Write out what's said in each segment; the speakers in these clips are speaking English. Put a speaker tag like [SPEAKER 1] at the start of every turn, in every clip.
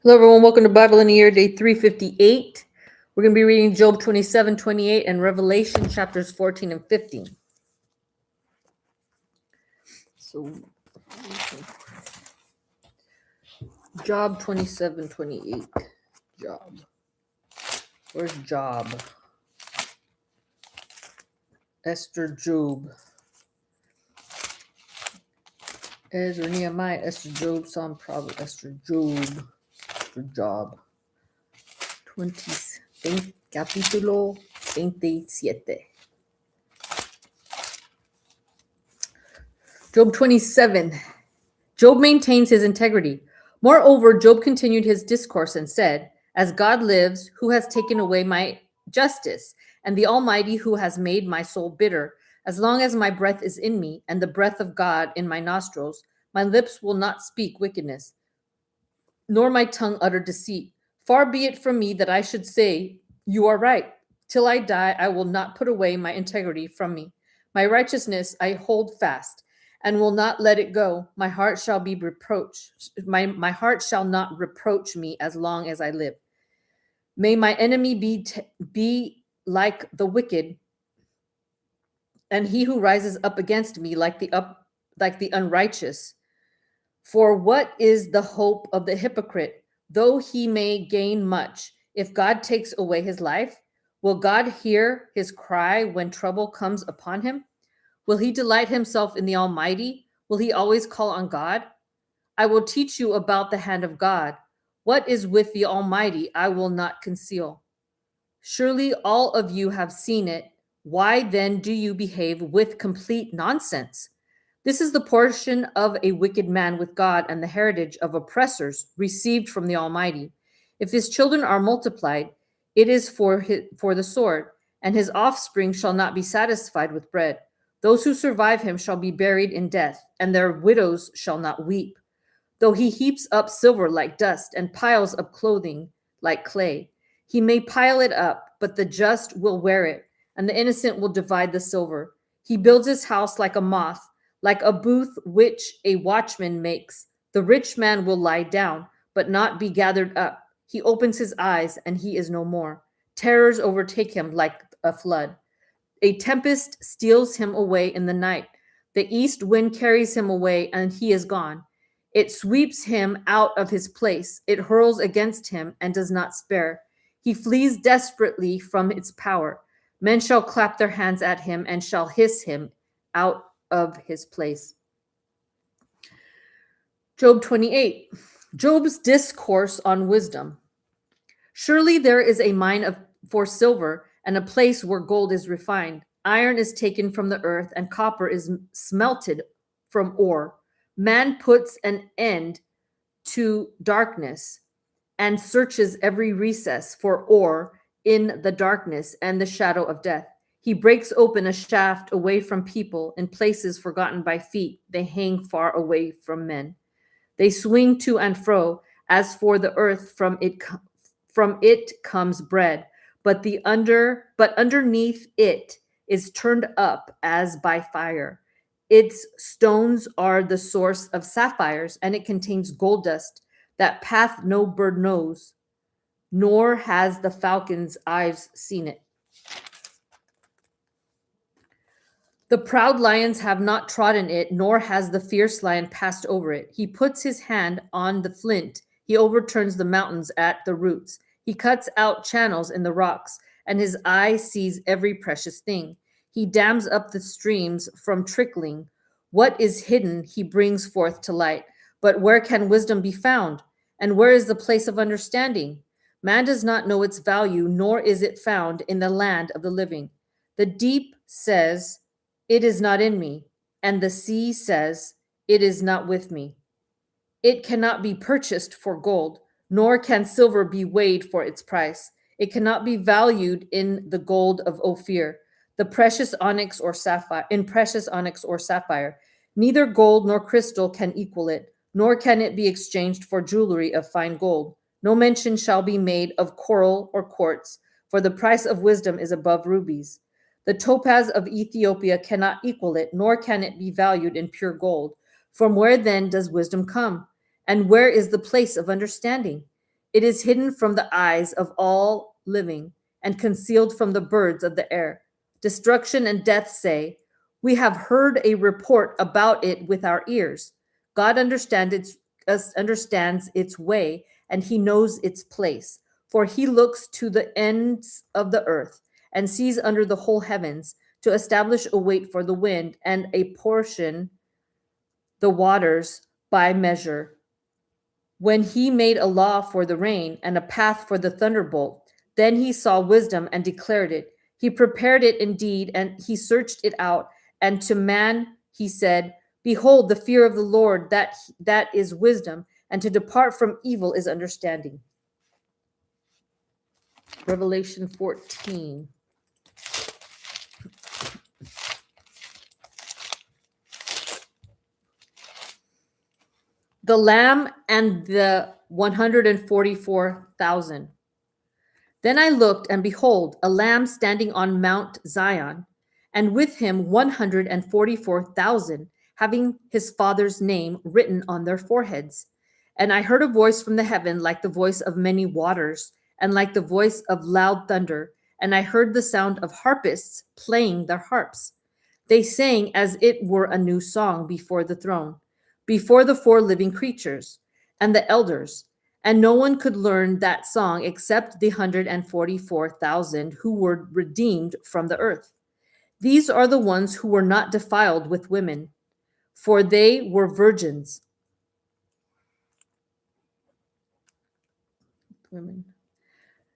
[SPEAKER 1] Hello, everyone. Welcome to Bible in a Year, day 358. We're going to be reading Job 27, 28, and Revelation chapters 14 and 15. So, Job 27, 28. Job. Where's Job? Esther, Job. Ezra, Nehemiah, Esther, Job, Psalm, Proverbs, Esther, Job. Esther, Job. 20, capítulo 27. Job 27. Job maintains his integrity. Moreover, Job continued his discourse and said, As God lives, who has taken away my justice, and the Almighty who has made my soul bitter, as long as my breath is in me, and the breath of God in my nostrils, my lips will not speak wickedness, nor my tongue utter deceit. Far be it from me that I should say, You are right. Till I die, I will not put away my integrity from me. My righteousness I hold fast and will not let it go. My heart shall be reproached. My heart shall not reproach me as long as I live. May my enemy be like the wicked, and he who rises up against me like the unrighteous. For what is the hope of the hypocrite, though he may gain much? If God takes away his life, will God hear his cry when trouble comes upon him? Will he delight himself in the Almighty? Will he always call on God? I will teach you about the hand of God. What is with the Almighty, I will not conceal. Surely all of you have seen it. Why then do you behave with complete nonsense? This is the portion of a wicked man with God and the heritage of oppressors received from the Almighty. If his children are multiplied, it is for the sword, and his offspring shall not be satisfied with bread. Those who survive him shall be buried in death, and their widows shall not weep. Though he heaps up silver like dust and piles up clothing like clay, he may pile it up, but the just will wear it, and the innocent will divide the silver. He builds his house like a moth, like a booth which a watchman makes. The rich man will lie down, but not be gathered up. He opens his eyes, and he is no more. Terrors overtake him like a flood. A tempest steals him away in the night. The east wind carries him away, and he is gone. It sweeps him out of his place. It hurls against him and does not spare. He flees desperately from its power. Men shall clap their hands at him and shall hiss him out of his place. Job 28. Job's discourse on wisdom. Surely there is a mine for silver and a place where gold is refined. Iron is taken from the earth and copper is smelted from ore. Man puts an end to darkness and searches every recess for ore in the darkness and the shadow of death. He breaks open a shaft away from people in places forgotten by feet. They hang far away from men. They swing to and fro. As for the earth, from it comes bread, but underneath it is turned up as by fire. Its stones are the source of sapphires, and it contains gold dust. That path no bird knows, nor has the falcon's eyes seen it. The proud lions have not trodden it, nor has the fierce lion passed over it. He puts his hand on the flint. He overturns the mountains at the roots. He cuts out channels in the rocks, and his eye sees every precious thing. He dams up the streams from trickling. What is hidden he brings forth to light. But where can wisdom be found? And where is the place of understanding? Man does not know its value, nor is it found in the land of the living. The deep says, It is not in me, and the sea says, It is not with me. It cannot be purchased for gold, nor can silver be weighed for its price. It cannot be valued in the gold of Ophir, the precious onyx or sapphire, in precious onyx or sapphire. Neither gold nor crystal can equal it, nor can it be exchanged for jewelry of fine gold. No mention shall be made of coral or quartz, for the price of wisdom is above rubies. The topaz of Ethiopia cannot equal it, nor can it be valued in pure gold. From where then does wisdom come? And where is the place of understanding? It is hidden from the eyes of all living and concealed from the birds of the air. Destruction and death say, we have heard a report about it with our ears. God understands its way, and he knows its place. For he looks to the ends of the earth and sees under the whole heavens to establish a weight for the wind and a portion the waters by measure. When he made a law for the rain and a path for the thunderbolt, then he saw wisdom and declared it. He prepared it indeed, and he searched it out. And to man he said, behold, the fear of the Lord, that is wisdom, and to depart from evil is understanding. Revelation 14. The Lamb and the 144,000. Then I looked, and behold, a lamb standing on Mount Zion, and with him 144,000, having his father's name written on their foreheads. And I heard a voice from the heaven like the voice of many waters, and like the voice of loud thunder. And I heard the sound of harpists playing their harps. They sang as it were a new song before the throne, before the four living creatures and the elders. And no one could learn that song except the 144,000 who were redeemed from the earth. These are the ones who were not defiled with women, for they were virgins. Women.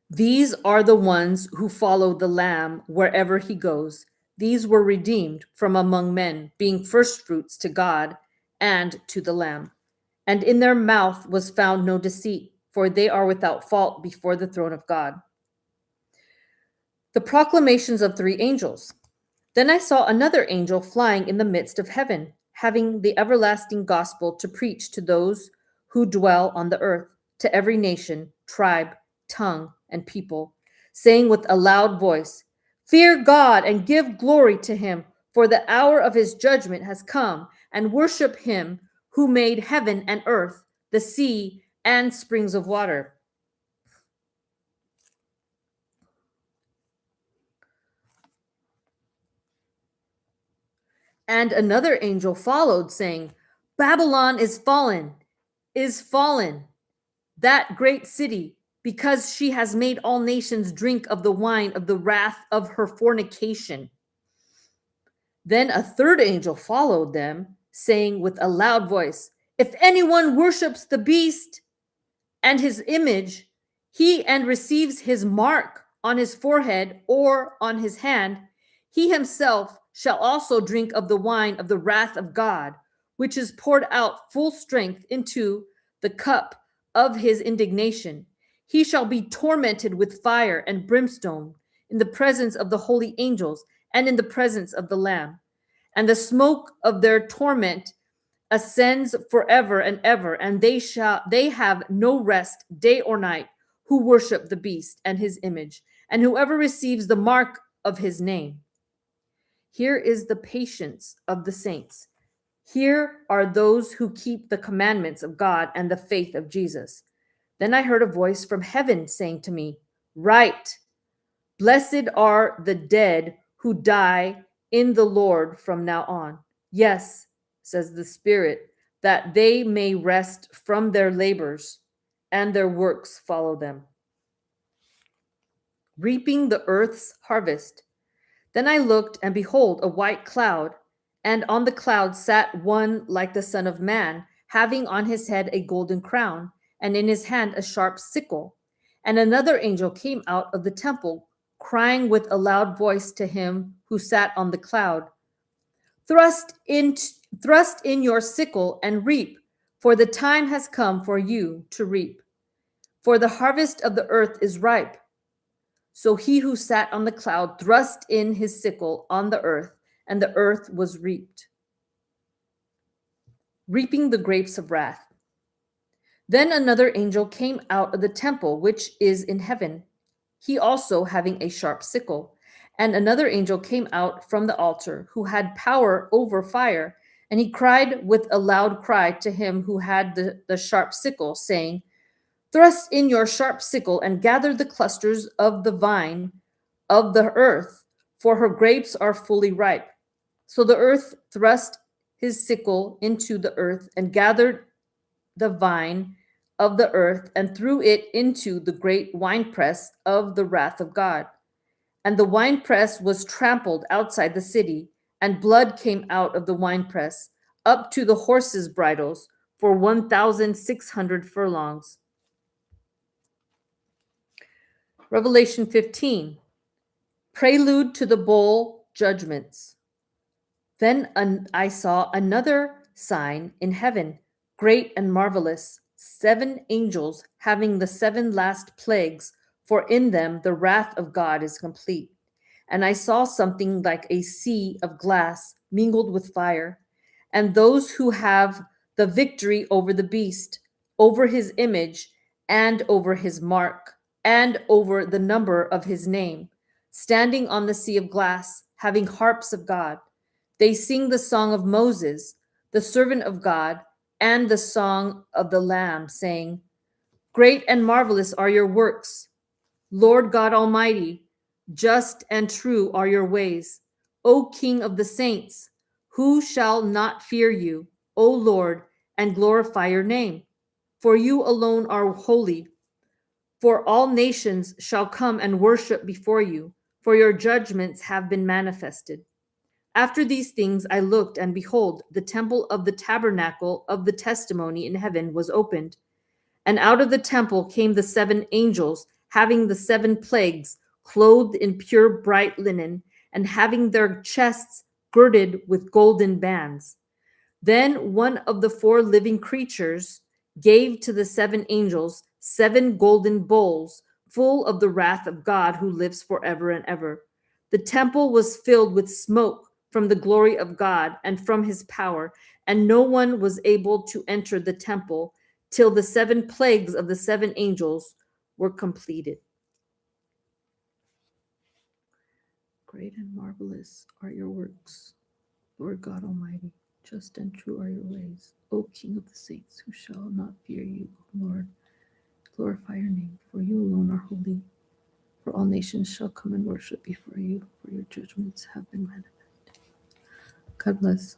[SPEAKER 1] These are the ones who follow the Lamb wherever he goes. These were redeemed from among men, being firstfruits to God and to the Lamb. And in their mouth was found no deceit, for they are without fault before the throne of God. The proclamations of three angels. Then I saw another angel flying in the midst of heaven, having the everlasting gospel to preach to those who dwell on the earth, to every nation, tribe, tongue, and people, saying with a loud voice, fear God and give glory to him, for the hour of his judgment has come, and worship him who made heaven and earth, the sea, and springs of water. And another angel followed, saying, Babylon is fallen, that great city, because she has made all nations drink of the wine of the wrath of her fornication. Then a third angel followed them, saying with a loud voice, if anyone worships the beast and his image, he and receives his mark on his forehead or on his hand, he himself shall also drink of the wine of the wrath of God, which is poured out full strength into the cup of his indignation. He shall be tormented with fire and brimstone in the presence of the holy angels and in the presence of the Lamb. And the smoke of their torment ascends forever and ever, and they have no rest day or night who worship the beast and his image, and whoever receives the mark of his name. Here is the patience of the saints. Here are those who keep the commandments of God and the faith of Jesus. Then I heard a voice from heaven saying to me, write, blessed are the dead who die in the Lord from now on. Yes, says the Spirit, that they may rest from their labors and their works follow them. Reaping the earth's harvest. Then I looked, and behold, a white cloud, and on the cloud sat one like the Son of Man, having on his head a golden crown, and in his hand a sharp sickle. And another angel came out of the temple, crying with a loud voice to him who sat on the cloud, Thrust in your sickle and reap, for the time has come for you to reap. For the harvest of the earth is ripe. So he who sat on the cloud thrust in his sickle on the earth, and the earth was reaped. Reaping the grapes of wrath. Then another angel came out of the temple which is in heaven, he also having a sharp sickle. And another angel came out from the altar, who had power over fire, and he cried with a loud cry to him who had the sharp sickle, saying, Thrust in your sharp sickle and gather the clusters of the vine of the earth, for her grapes are fully ripe. So the earth thrust his sickle into the earth and gathered the vine of the earth and threw it into the great winepress of the wrath of God. And the winepress was trampled outside the city, and blood came out of the winepress up to the horses' bridles for 1,600 furlongs. Revelation 15, prelude to the bowl judgments. Then I saw another sign in heaven, great and marvelous, 7 angels having the 7 last plagues, for in them the wrath of God is complete. And I saw something like a sea of glass mingled with fire, and those who have the victory over the beast, over his image, and over his mark, and over the number of his name, standing on the sea of glass, having harps of God. They sing the song of Moses, the servant of God, and the song of the Lamb, saying, Great and marvelous are your works, Lord God Almighty. Just and true are your ways, O King of the saints. Who shall not fear you, O Lord, and glorify your name? For you alone are holy. For all nations shall come and worship before you, for your judgments have been manifested. After these things I looked, and behold, the temple of the tabernacle of the testimony in heaven was opened. And out of the temple came the 7 angels, having the 7 plagues, clothed in pure bright linen, and having their chests girded with golden bands. Then one of the 4 living creatures gave to the 7 angels 7 golden bowls full of the wrath of God who lives forever and ever. The temple was filled with smoke from the glory of God and from his power, and no one was able to enter the temple till the 7 plagues of the 7 angels were completed. Great and marvelous are your works, Lord God Almighty. Just and true are your ways, O King of the saints. Who shall not fear you, O Lord? Glorify your name, for you alone are holy. For all nations shall come and worship before you, for your judgments have been manifested. God bless.